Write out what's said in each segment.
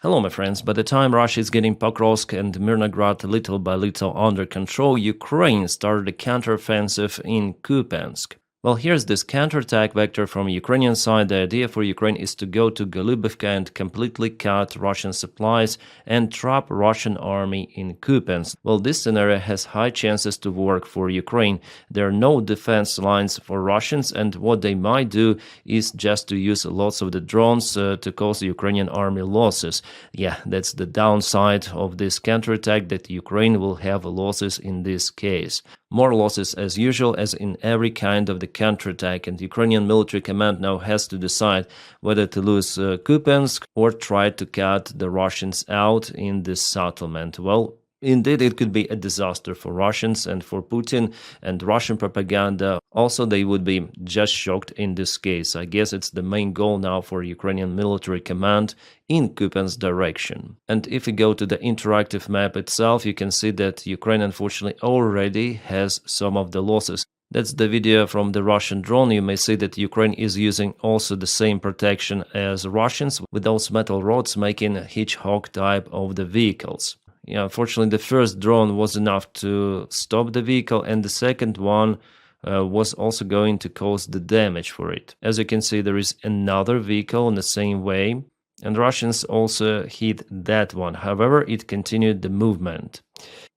Hello, my friends. By the time Russia is getting Pokrovsk and Mirnograd little by little under control, Ukraine started a counteroffensive in Kupiansk. Well, here's this counterattack vector from Ukrainian side. The idea for Ukraine is to go to Golubivka and completely cut Russian supplies and trap Russian army in Kupiansk. Well, this scenario has high chances to work for Ukraine. There are no defense lines for Russians, and what they might do is just to use lots of the drones to cause Ukrainian army losses. Yeah, that's the downside of this counterattack, that Ukraine will have losses in this case. More losses as usual, as in every kind of the counterattack, and Ukrainian military command now has to decide whether to lose Kupiansk or try to cut the Russians out in this settlement. Well, indeed, it could be a disaster for Russians and for Putin and Russian propaganda. Also, they would be just shocked in this case. I guess it's the main goal now for Ukrainian military command in Kupiansk's direction. And if you go to the interactive map itself, you can see that Ukraine unfortunately already has some of the losses. That's the video from the Russian drone. You may see that Ukraine is using also the same protection as Russians, with those metal rods making a hedgehog type of the vehicles. Yeah, unfortunately, the first drone was enough to stop the vehicle, and the second one was also going to cause the damage for it. As you can see, there is another vehicle in the same way, and Russians also hit that one. However, it continued the movement.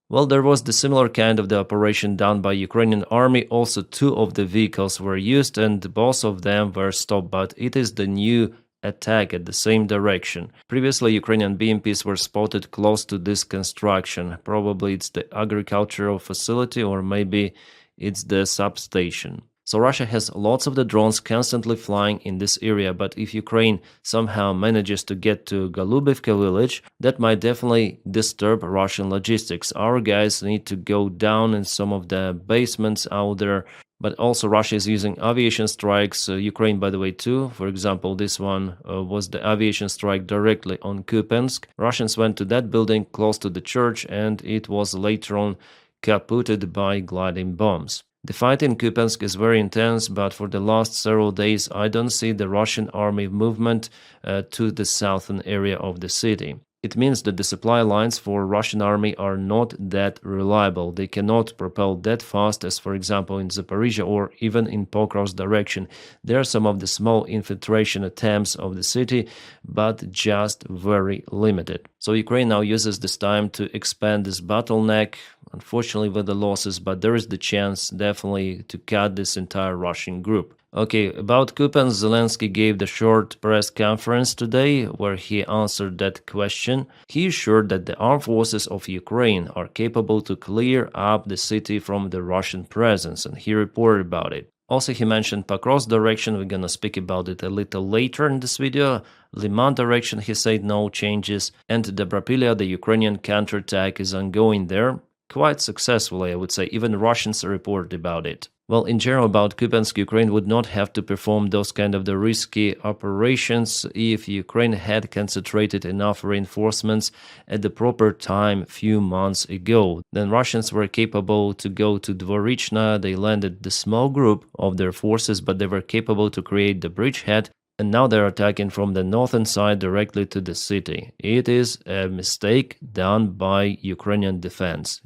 Well, there was the similar kind of the operation done by Ukrainian army. Also, two of the vehicles were used, and both of them were stopped, but it is the new attack at the same direction. Previously, Ukrainian BMPs were spotted close to this construction. Probably it's the agricultural facility, or maybe it's the substation. So Russia has lots of the drones constantly flying in this area, but if Ukraine somehow manages to get to Golubivka village, that might definitely disturb Russian logistics. Our guys need to go down in some of the basements out there. But also Russia is using aviation strikes, Ukraine by the way too. For example, this one was the aviation strike directly on Kupiansk. Russians went to that building close to the church, and it was later on kaputted by gliding bombs. The fight in Kupiansk is very intense, but for the last several days I don't see the Russian army movement to the southern area of the city. It means that the supply lines for Russian army are not that reliable. They cannot propel that fast as, for example, in Zaporizhia or even in Pokrov's direction. There are some of the small infiltration attempts of the city, but just very limited. So Ukraine now uses this time to expand this bottleneck, unfortunately with the losses, but there is the chance definitely to cut this entire Russian group. Okay, about Kupiansk, Zelensky gave the short press conference today where he answered that question. He assured that the armed forces of Ukraine are capable to clear up the city from the Russian presence, and he reported about it. Also, he mentioned Pokrovsk direction. We're gonna speak about it a little later in this video. Liman direction, he said no changes, and Dobropilya, the Ukrainian counterattack, is ongoing there. Quite successfully, I would say. Even Russians reported about it. Well, in general, about Kupiansk, Ukraine would not have to perform those kind of the risky operations if Ukraine had concentrated enough reinforcements at the proper time few months ago. Then Russians were capable to go to Dvorichna. They landed the small group of their forces, but they were capable to create the bridgehead. And now they're attacking from the northern side directly to the city. It is a mistake done by Ukrainian defense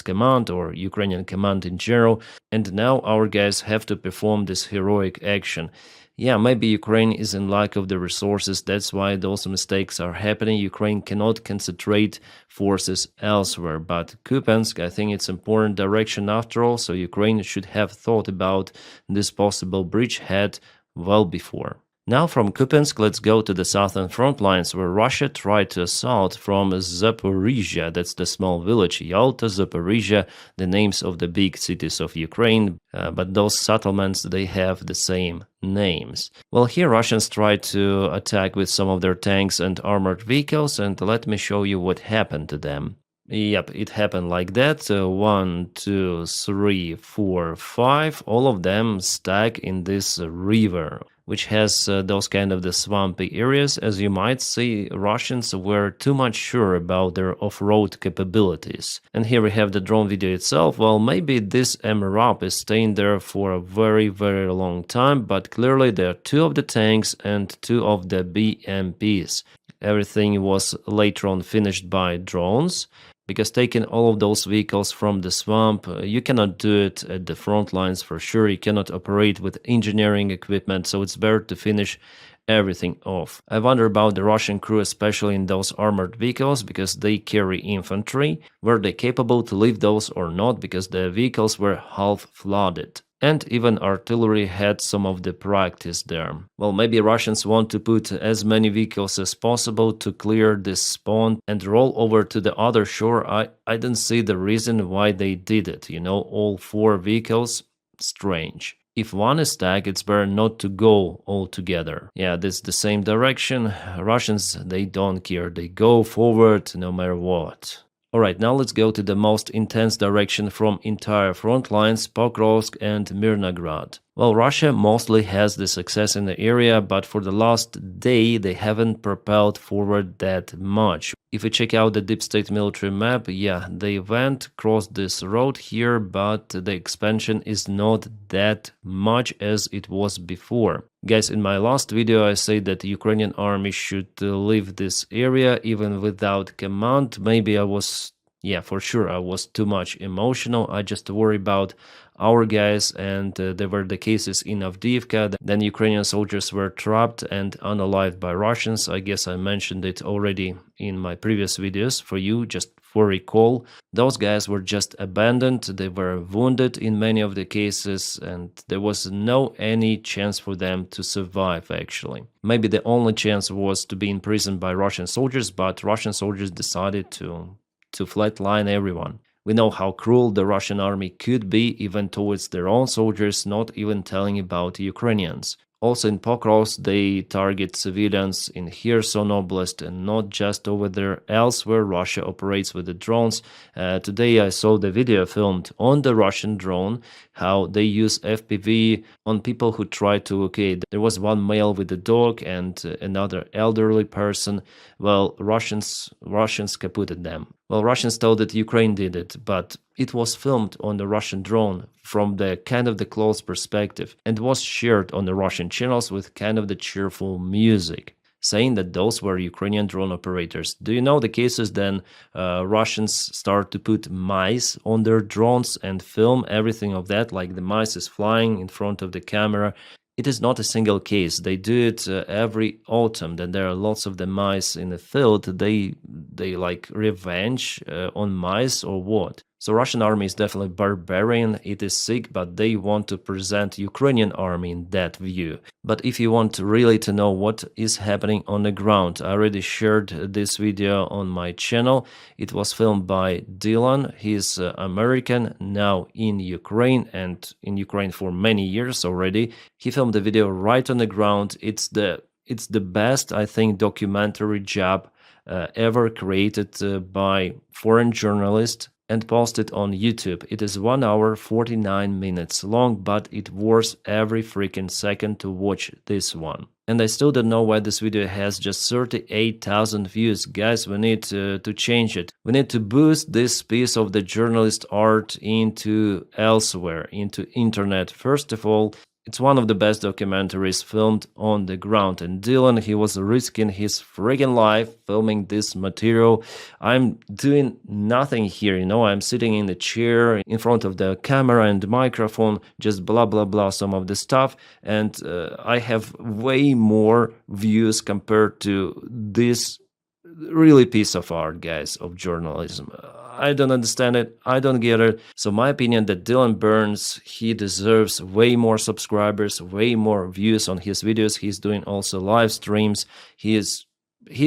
command or Ukrainian command in general. And now our guys have to perform this heroic action. Yeah, maybe Ukraine is in lack of the resources. That's why those mistakes are happening. Ukraine cannot concentrate forces elsewhere. But Kupiansk, I think it's important direction after all. So Ukraine should have thought about this possible bridgehead well before. Now from Kupiansk, let's go to the southern front lines where Russia tried to assault from Zaporizhia, that's the small village, Yalta, Zaporizhia, the names of the big cities of Ukraine, but those settlements, they have the same names. Well, here Russians tried to attack with some of their tanks and armored vehicles, and let me show you what happened to them. Yep, it happened like that. 1, 2, 3, 4, 5, all of them stuck in this river, which has those kind of the swampy areas. As you might see, Russians were too much sure about their off-road capabilities. And here we have the drone video itself. Well, maybe this MRAP is staying there for a very, very long time, but clearly there are 2 of the tanks and 2 of the BMPs. everything was later on finished by drones. Because taking all of those vehicles from the swamp, you cannot do it at the front lines for sure. You cannot operate with engineering equipment, so it's better to finish everything off. I wonder about the Russian crew, especially in those armored vehicles, because they carry infantry. Were they capable to lift those or not, because the vehicles were half flooded? And even artillery had some of the practice there. Well, maybe Russians want to put as many vehicles as possible to clear this pond and roll over to the other shore. I don't see the reason why they did it. All 4 vehicles, strange. If one is tagged, it's better not to go all together. Yeah, this is the same direction. Russians, they don't care. They go forward no matter what. Alright, now let's go to the most intense direction from entire front lines, Pokrovsk and Mirnograd. Well, Russia mostly has the success in the area, but for the last day they haven't propelled forward that much. If we check out the deep state military map, yeah, they went across this road here, but the expansion is not that much as it was before. Guys, in my last video I said that the Ukrainian army should leave this area even without command. Maybe I was, yeah, for sure I was too much emotional. I just worry about our guys, and there were the cases in Avdiivka. Then Ukrainian soldiers were trapped and unalived by Russians. I guess I mentioned it already in my previous videos for you, just for recall. Those guys were just abandoned, they were wounded in many of the cases, and there was no any chance for them to survive actually. Maybe the only chance was to be imprisoned by Russian soldiers, but Russian soldiers decided to flatline everyone. We know how cruel the Russian army could be even towards their own soldiers, not even telling about Ukrainians. Also in Pokrovsk, they target civilians in Kherson Oblast and not just over there. Elsewhere, Russia operates with the drones. Today I saw the video filmed on the Russian drone, how they use FPV on people who try to, okay, there was one male with a dog and another elderly person. Well, Russians kaputted them. Well, Russians told that Ukraine did it, but it was filmed on the Russian drone from the kind of the close perspective and was shared on the Russian channels with kind of the cheerful music, saying that those were Ukrainian drone operators. Do you know the cases then Russians start to put mice on their drones and film everything of that, like the mice is flying in front of the camera. It is not a single case. They do it every autumn. Then there are lots of the mice in the field. They like revenge on mice or what? So Russian army is definitely barbarian, it is sick, but they want to present Ukrainian army in that view. But if you want really to know what is happening on the ground, I already shared this video on my channel. It was filmed by Dylan. He's American, now in Ukraine, and in Ukraine for many years already. He filmed the video right on the ground. It's the best, I think, documentary job ever created by foreign journalists and posted on YouTube. It is 1 hour 49 minutes long, but it worth every freaking second to watch this one. And I still don't know why this video has just 38,000 views. Guys, we need to change it. We need to boost this piece of the journalist art into elsewhere, into internet. First of all, it's one of the best documentaries filmed on the ground, and Dylan, he was risking his freaking life filming this material. I'm doing nothing here, I'm sitting in the chair in front of the camera and the microphone, just blah blah blah some of the stuff, and I have way more views compared to this really piece of art, guys, of journalism. I don't understand it. I don't get it. So my opinion that Dylan Burns, he deserves way more subscribers, way more views on his videos. He's doing also live streams. He's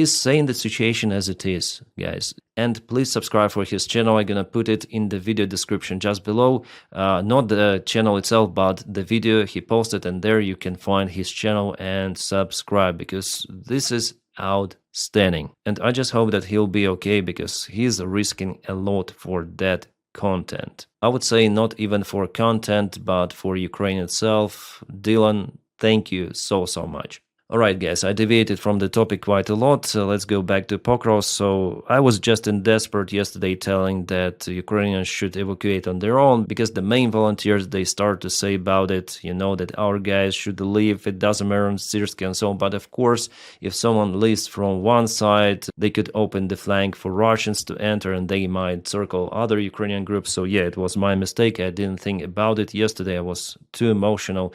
saying the situation as it is, guys. And please subscribe for his channel. I'm gonna put it in the video description just below. Not the channel itself, but the video he posted, and there you can find his channel and subscribe, because this is outstanding. And I just hope that he'll be okay, because he's risking a lot for that content. I would say not even for content, but for Ukraine itself. Dylan, thank you so much. Alright guys, I deviated from the topic quite a lot, so let's go back to Pokros. So I was just in desperate yesterday telling that Ukrainians should evacuate on their own because the main volunteers, they start to say about it, that our guys should leave, it doesn't matter on Syrsky and so on. But of course, if someone leaves from one side, they could open the flank for Russians to enter and they might circle other Ukrainian groups. So yeah, it was my mistake, I didn't think about it yesterday, I was too emotional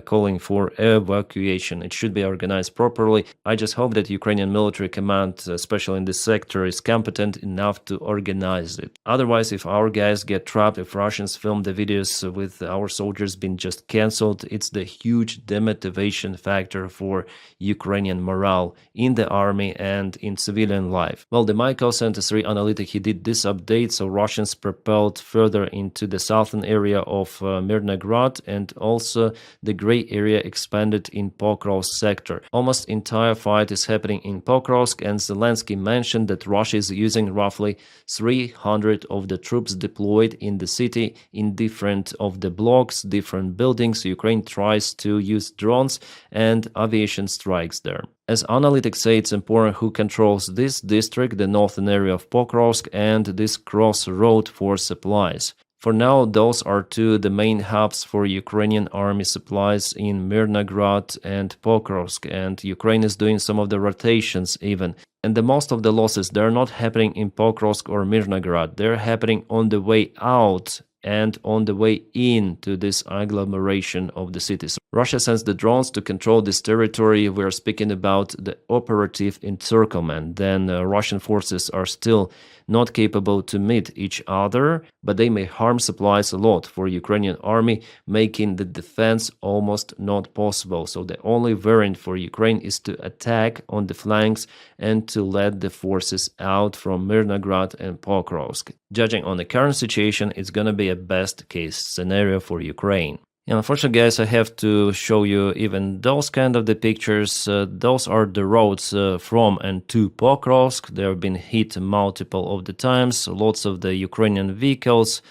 calling for evacuation. It should be organized properly. I just hope that Ukrainian military command, especially in this sector, is competent enough to organize it. Otherwise, if our guys get trapped, if Russians film the videos with our soldiers being just cancelled, it's the huge demotivation factor for Ukrainian morale in the army and in civilian life. Well, the Michael 73 analytic, he did this update, so Russians propelled further into the southern area of Mirnograd, and also the gray area expanded in Pokrovsk sector. Almost entire fight is happening in Pokrovsk, and Zelensky mentioned that Russia is using roughly 300 of the troops deployed in the city in different of the blocks, different buildings. Ukraine tries to use drones and aviation strikes there. As analytics say, it's important who controls this district, the northern area of Pokrovsk, and this crossroad for supplies. For now, those are two the main hubs for Ukrainian army supplies in Mirnograd and Pokrovsk, and Ukraine is doing some of the rotations even. And the most of the losses, they're not happening in Pokrovsk or Mirnograd, they're happening on the way out and on the way in to this agglomeration of the cities. Russia sends the drones to control this territory. We're speaking about the operative encirclement. Then Russian forces are still not capable to meet each other, but they may harm supplies a lot for Ukrainian army, making the defense almost not possible. So the only variant for Ukraine is to attack on the flanks and to let the forces out from Mirnograd and Pokrovsk. Judging on the current situation, it's gonna be a best case scenario for Ukraine. And unfortunately, guys, I have to show you even those kind of the pictures. Those are the roads from and to Pokrovsk. They have been hit multiple of the times. Lots of the Ukrainian vehicles.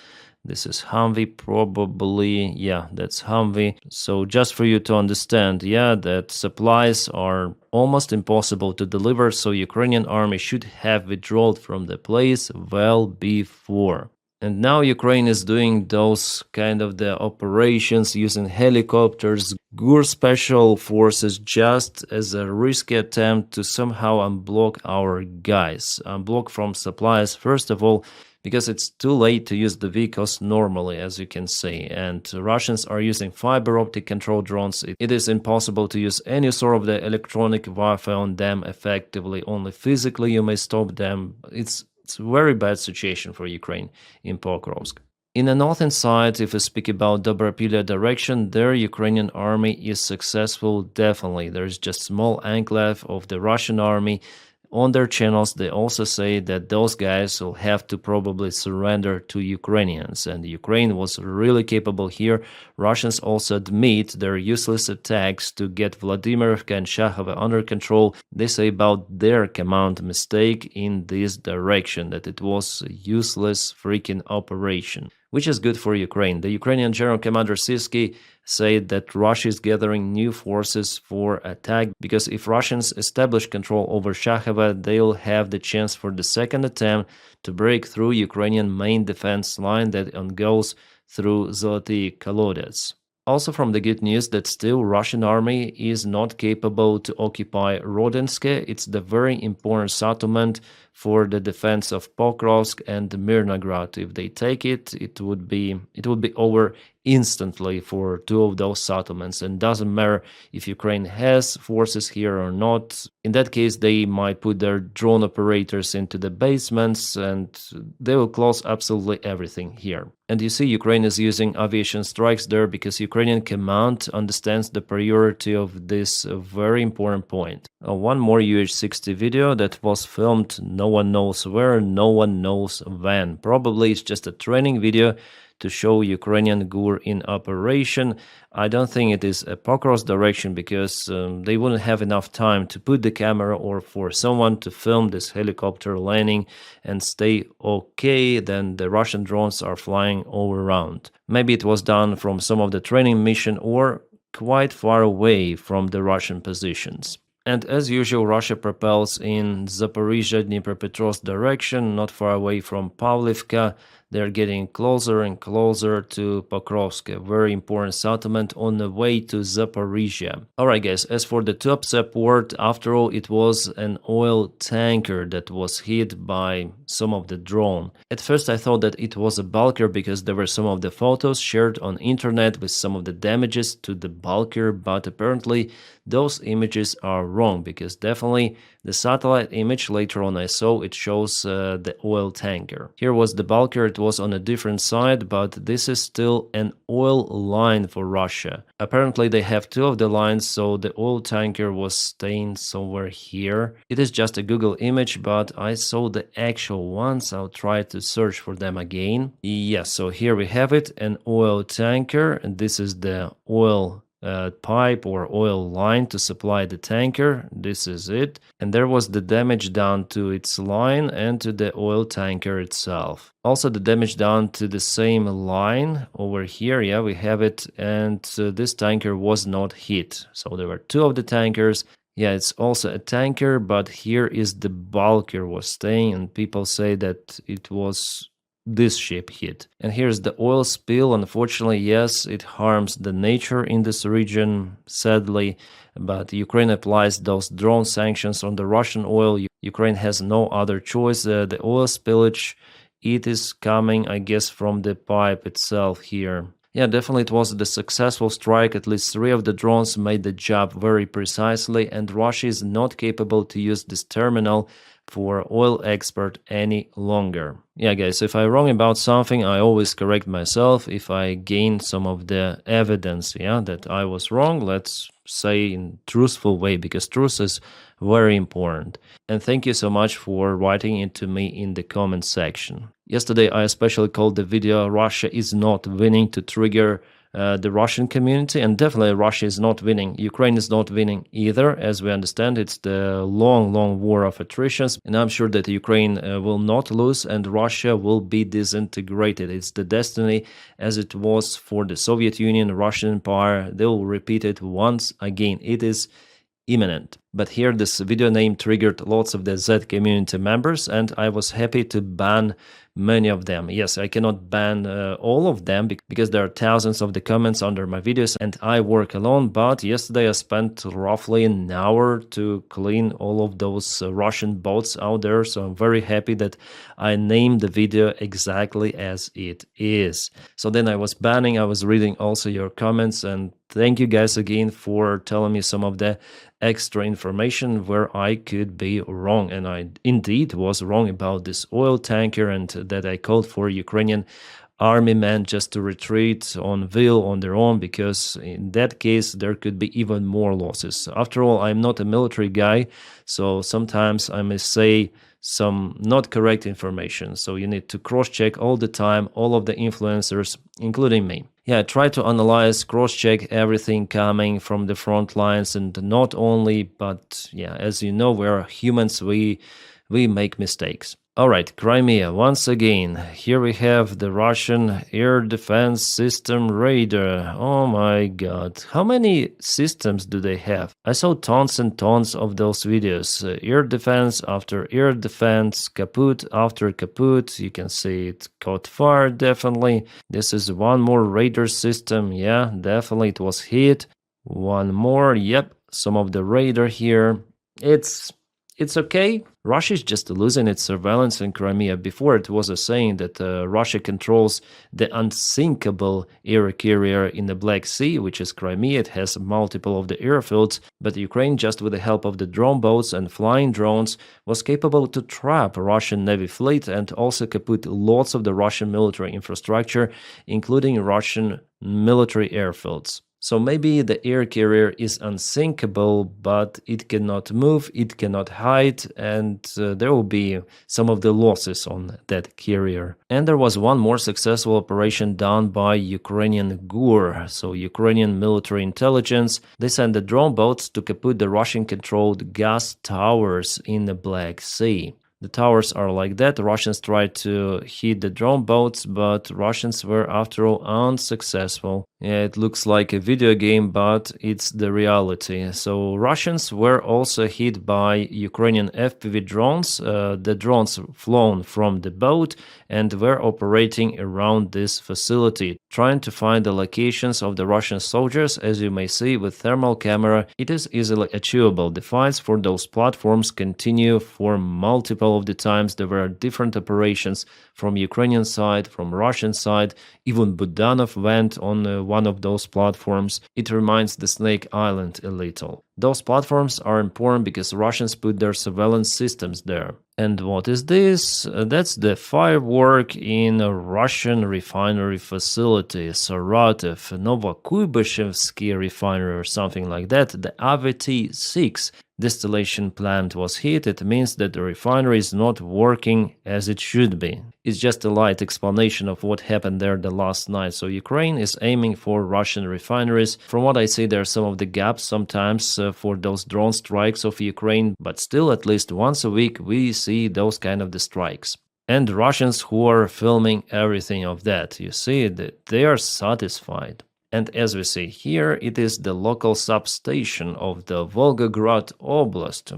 This is Humvee probably. Yeah, that's Humvee. So just for you to understand, yeah, that supplies are almost impossible to deliver. So Ukrainian army should have withdrawn from the place well before. And now Ukraine is doing those kind of the operations using helicopters, GUR special forces, just as a risky attempt to somehow unblock our guys. Unblock from supplies, first of all, because it's too late to use the vehicles normally, as you can see. And Russians are using fiber optic control drones. It is impossible to use any sort of the electronic warfare on them effectively. Only physically you may stop them. It's a very bad situation for Ukraine in Pokrovsk. In the northern side, if we speak about Dobropilya direction, there Ukrainian army is successful, definitely. There's just small enclave of the Russian army. On their channels, they also say that those guys will have to probably surrender to Ukrainians, and Ukraine was really capable here. Russians also admit their useless attacks to get Vladimirivka and Shakhova under control. They say about their command mistake in this direction, that it was a useless freaking operation, which is good for Ukraine. The Ukrainian General Commander Syrsky said that Russia is gathering new forces for attack, because if Russians establish control over Shakhova, they'll have the chance for the second attempt to break through Ukrainian main defense line that goes through Zoloty Kolodets. Also from the good news that still Russian army is not capable to occupy Rodinske. It's the very important settlement for the defense of Pokrovsk and Mirnograd. If they take it, it would be over instantly for two of those settlements, and doesn't matter if Ukraine has forces here or not. In that case, they might put their drone operators into the basements and they will close absolutely everything here. And you see, Ukraine is using aviation strikes there because Ukrainian command understands the priority of this very important point. One more UH-60 video that was filmed no one knows where, no one knows when. Probably it's just a training video to show Ukrainian GUR in operation. I don't think it is a Pokrovsk direction because they wouldn't have enough time to put the camera or for someone to film this helicopter landing and stay okay. Then the Russian drones are flying all around. Maybe it was done from some of the training mission, or quite far away from the Russian positions. And as usual, Russia propels in Zaporizhia, Dnipropetrovsk direction, not far away from Pavlivka. They're getting closer and closer to Pokrovsk, a very important settlement on the way to Zaporizhia. Alright guys, as for the Tuapse port, after all, it was an oil tanker that was hit by some of the drone. At first I thought that it was a bulker because there were some of the photos shared on internet with some of the damages to the bulker, but apparently those images are wrong, because definitely the satellite image later on I saw, it shows the oil tanker. Here was the bulker, it was on a different side, but this is still an oil line for Russia. Apparently they have two of the lines, so the oil tanker was staying somewhere here. It is just a Google image, but I saw the actual ones. I'll try to search for them again. Yes, so here we have it, an oil tanker, and this is the oil pipe or oil line to supply the tanker. This is it, and there was the damage done to its line and to the oil tanker itself. Also the damage done to the same line over here, yeah, we have it, and this tanker was not hit. So there were two of the tankers. Yeah, it's also a tanker, but here is the bulker was staying, and people say that it was this ship hit. And here's the oil spill. Unfortunately, yes, it harms the nature in this region, sadly, but Ukraine applies those drone sanctions on the Russian oil. Ukraine has no other choice. The oil spillage, it is coming, I guess, from the pipe itself here. Yeah, definitely it was the successful strike. At least 3 of the drones made the job very precisely, and Russia is not capable to use this terminal for oil export any longer. Yeah guys, if I'm wrong about something, I always correct myself if I gain some of the evidence, yeah, that I was wrong, let's say in truthful way, because truth is very important. And thank you so much for writing it to me in the comment section. Yesterday I especially called the video "Russia is not winning" to trigger the Russian community, and definitely Russia is not winning. Ukraine is not winning either. As we understand, it's the long war of attritions, and I'm sure that Ukraine will not lose and Russia will be disintegrated. It's the destiny as it was for the Soviet Union, Russian Empire. They will repeat it once again. It is imminent. But here this video name triggered lots of the Z community members, and I was happy to ban many of them. Yes, I cannot ban all of them because there are thousands of the comments under my videos and I work alone, but yesterday I spent roughly an hour to clean all of those Russian bots out there, so I'm very happy that I named the video exactly as it is. So then I was reading also your comments, and thank you guys again for telling me some of the extra information where I could be wrong, and I indeed was wrong about this oil tanker, and that I called for Ukrainian army men just to retreat on will on their own, because in that case there could be even more losses. After all, I'm not a military guy, so sometimes I may say some not correct information, so you need to cross-check all the time all of the influencers, including me. Yeah, try to analyze, cross-check everything coming from the front lines, and not only, but yeah, as you know, we're humans, we make mistakes. Alright, Crimea, once again, here we have the Russian air defense system radar. Oh my god, how many systems do they have? I saw tons and tons of those videos. Air defense after air defense, kaput after kaput. You can see it caught fire, definitely. This is one more radar system, yeah, definitely it was hit. One more, yep, some of the radar here. It's okay. Russia is just losing its surveillance in Crimea. Before it was a saying that Russia controls the unsinkable air carrier in the Black Sea, which is Crimea. It has multiple of the airfields, but Ukraine, just with the help of the drone boats and flying drones, was capable to trap Russian Navy fleet and also kaput lots of the Russian military infrastructure, including Russian military airfields. So maybe the air carrier is unsinkable, but it cannot move, it cannot hide, and there will be some of the losses on that carrier. And there was one more successful operation done by Ukrainian GUR, so Ukrainian military intelligence. They sent the drone boats to kaput the Russian-controlled gas towers in the Black Sea. The towers are like that. The Russians tried to hit the drone boats, but Russians were after all unsuccessful. Yeah, it looks like a video game, but it's the reality. So Russians were also hit by Ukrainian FPV drones. The drones flown from the boat and were operating around this facility, trying to find the locations of the Russian soldiers. As you may see with thermal camera, it is easily achievable. The fights for those platforms continue for multiple of the times. There were different operations from Ukrainian side, from Russian side. Even Budanov went on one of those platforms. It reminds the Snake Island a little. Those platforms are important because Russians put their surveillance systems there. And what is this? That's the firework in a Russian refinery facility, Saratov, Novokuybashevsky refinery or something like that. The AVT-6 distillation plant was hit. It means that the refinery is not working as it should be. It's just a light explanation of what happened there the last night. So Ukraine is aiming for Russian refineries. From what I see, there are some of the gaps sometimes for those drone strikes of Ukraine, but still at least once a week we see those kind of the strikes. And Russians who are filming everything of that, you see that they are satisfied. And as we see here, it is the local substation of the Volgograd Oblast.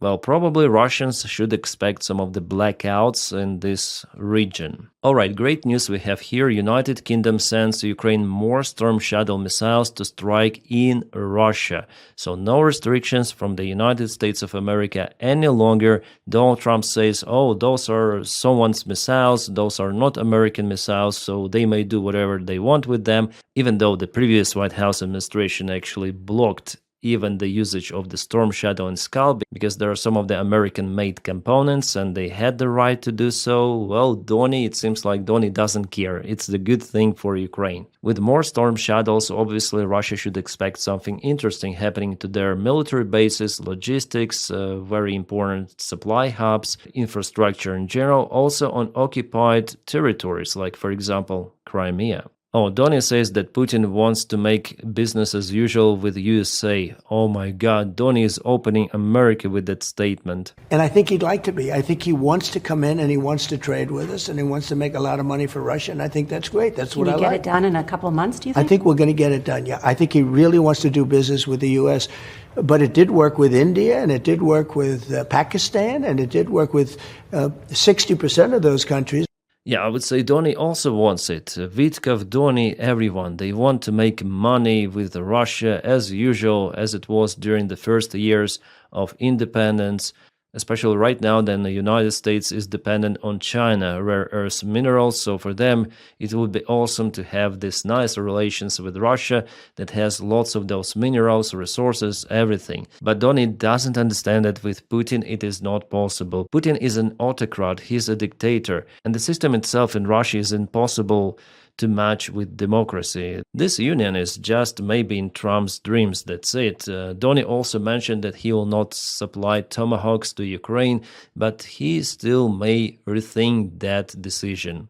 Well, probably Russians should expect some of the blackouts in this region. Alright, great news we have here. United Kingdom sends Ukraine more Storm Shadow missiles to strike in Russia. So no restrictions from the United States of America any longer. Donald Trump says, oh, those are someone's missiles, those are not American missiles, so they may do whatever they want with them, even though the previous White House administration actually blocked even the usage of the Storm Shadow and Skull, because there are some of the American-made components and they had the right to do so. Well, Donny, it seems like Donny doesn't care. It's the good thing for Ukraine. With more Storm Shadows, obviously Russia should expect something interesting happening to their military bases, logistics, very important supply hubs, infrastructure in general, also on occupied territories, like for example, Crimea. Oh, Donny says that Putin wants to make business as usual with USA. Oh my God, Donny is opening America with that statement. And I think he'd like to be. I think he wants to come in and he wants to trade with us and he wants to make a lot of money for Russia. And I think that's great. That's what I like. Can we get it done in a couple of months, do you think? I think we're going to get it done, yeah. I think he really wants to do business with the U.S. But it did work with India and it did work with Pakistan and it did work with 60% of those countries. Yeah, I would say Donny also wants it. Vitkov, Donny, everyone. They want to make money with Russia as usual, as it was during the first years of independence. Especially right now, then the United States is dependent on China, rare earth minerals. So for them, it would be awesome to have this nice relations with Russia that has lots of those minerals, resources, everything. But Donny doesn't understand that with Putin it is not possible. Putin is an autocrat, he's a dictator, and the system itself in Russia is impossible to match with democracy. This union is just maybe in Trump's dreams, that's it. Donny also mentioned that he will not supply Tomahawks to Ukraine, but he still may rethink that decision.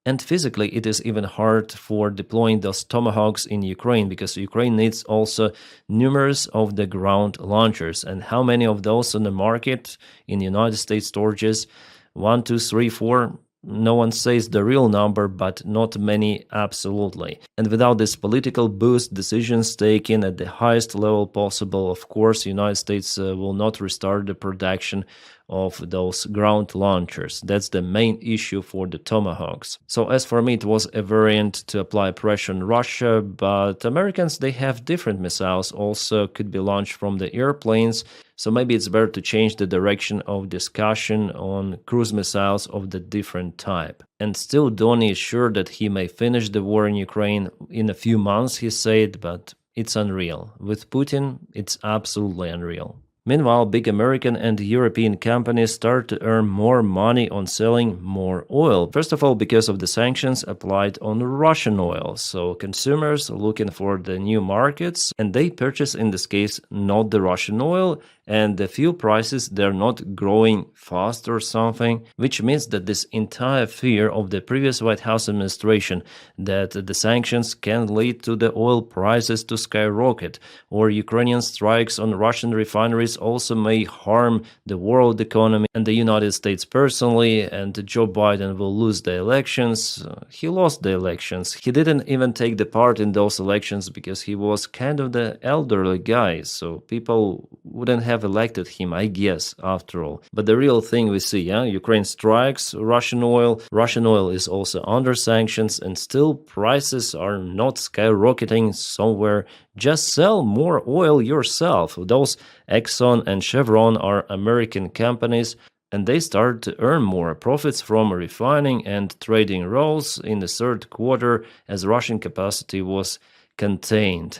And physically, it is even hard for deploying those Tomahawks in Ukraine, because Ukraine needs also numerous of the ground launchers. And how many of those on the market in United States storages? 1, 2, 3, 4? No one says the real number, but not many absolutely. And without this political boost, decisions taken at the highest level possible, of course, the United States will not restart the production of those ground launchers. That's the main issue for the Tomahawks. So as for me, it was a variant to apply pressure on Russia, but Americans, they have different missiles, also could be launched from the airplanes. So maybe it's better to change the direction of discussion on cruise missiles of the different type. And still, Donny is sure that he may finish the war in Ukraine in a few months, he said, but it's unreal. With Putin, it's absolutely unreal. Meanwhile, big American and European companies start to earn more money on selling more oil. First of all, because of the sanctions applied on Russian oil. So consumers are looking for the new markets and they purchase, in this case, not the Russian oil, and the fuel prices, they're not growing fast or something, which means that this entire fear of the previous White House administration that the sanctions can lead to the oil prices to skyrocket, or Ukrainian strikes on Russian refineries also may harm the world economy and the United States personally, and Joe Biden will lose the elections. He lost the elections. He didn't even take the part in those elections because he was kind of the elderly guy, so people wouldn't have elected him, I guess, after all. But the real thing we see, Ukraine strikes Russian oil. Russian oil is also under sanctions, and still prices are not skyrocketing somewhere. Just sell more oil yourself. Those Exxon and Chevron are American companies, and they started to earn more profits from refining and trading roles in the third quarter as Russian capacity was contained.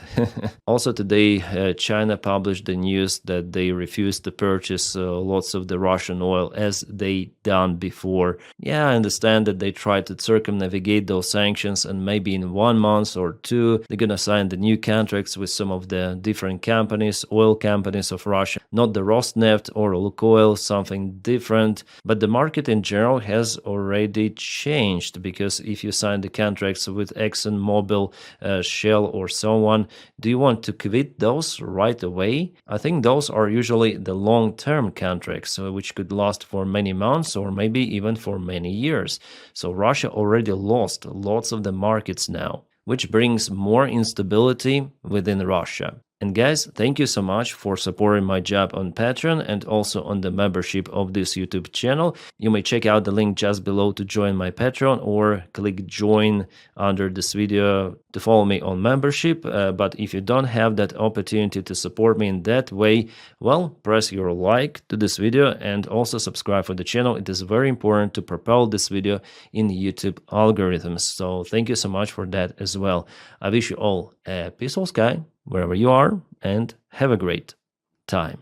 Also today, China published the news that they refused to purchase lots of the Russian oil as they done before. Yeah, I understand that they tried to circumnavigate those sanctions, and maybe in 1 month or two, they're gonna sign the new contracts with some of the different companies, oil companies of Russia, not the Rosneft or Lukoil, something different. But the market in general has already changed, because if you sign the contracts with ExxonMobil, Shell, or so on, do you want to quit those right away? I think those are usually the long-term contracts, which could last for many months or maybe even for many years. So Russia already lost lots of the markets now, which brings more instability within Russia. And guys, thank you so much for supporting my job on Patreon and also on the membership of this YouTube channel. You may check out the link just below to join my Patreon, or click join under this video to follow me on membership. But if you don't have that opportunity to support me in that way, well, press your like to this video and also subscribe for the channel. It is very important to propel this video in YouTube algorithms. So thank you so much for that as well. I wish you all a peaceful sky wherever you are, and have a great time.